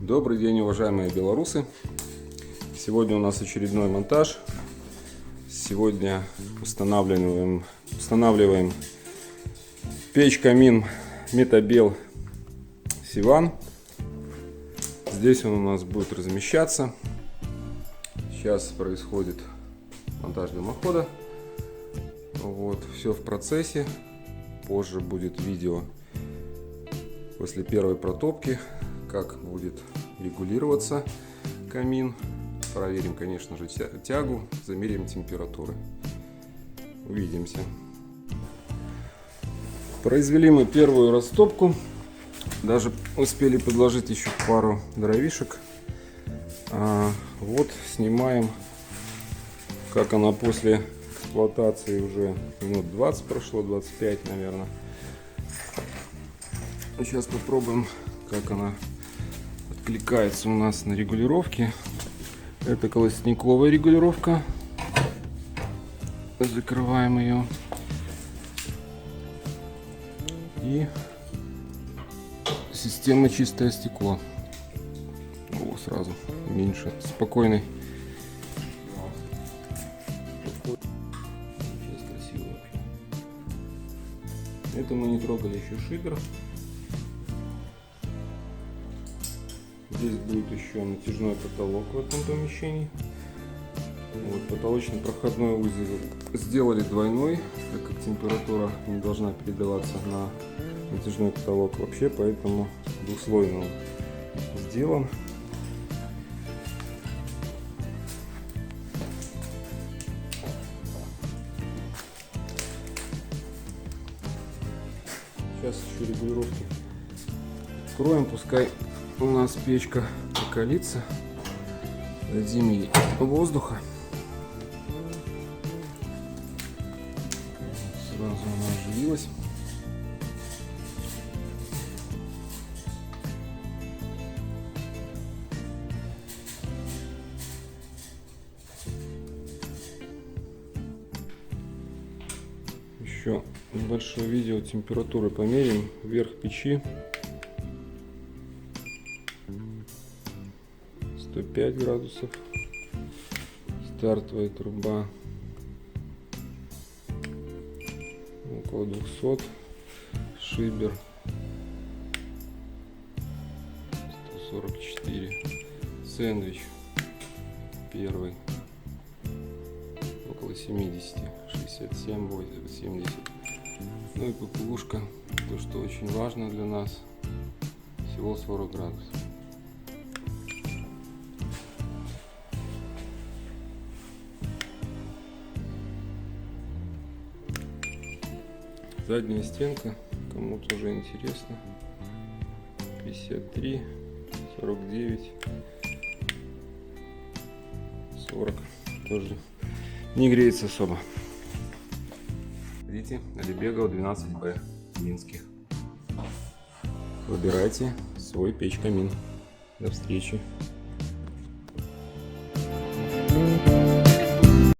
Добрый день, уважаемые белорусы! Сегодня у нас очередной монтаж. Сегодня устанавливаем печь-камин Metabel Sivan. Здесь он у нас будет размещаться. Сейчас происходит монтаж дымохода. Вот, все в процессе. Позже будет видео после первой протопки, как будет регулироваться камин. Проверим, конечно же, тягу, замерим температуры. Увидимся. Произвели мы первую растопку. Даже успели подложить еще пару дровишек. Вот снимаем, как она после эксплуатации, уже минут 20 прошло, 25, наверное. Сейчас попробуем, как она откликается у нас на регулировке. Это колосниковая регулировка. Закрываем ее. И система чистое стекло. О, сразу меньше. Спокойный. Сейчас красиво вообще. Это мы не трогали еще шибер. Здесь будет еще натяжной потолок в этом помещении. Вот, потолочный проходной узел сделали двойной, так как температура не должна передаваться на натяжной потолок вообще, поэтому двухслойный он сделан. Сейчас еще регулировки откроем, пускай у нас печка прокалится, дадим ей воздуха. Сразу она оживилась. Еще небольшое видео температуры померим. Вверх печи 105 градусов, стартовая труба около 200, шибер 144, сэндвич первый около 70, 67, 70. Ну и ППУшка, то что очень важно для нас, всего 40 градусов. Задняя стенка, кому тоже интересно, 53, 49, 40, тоже не греется особо. Видите, Алибегова 12Б, Минских. Выбирайте свой печь-камин. До встречи.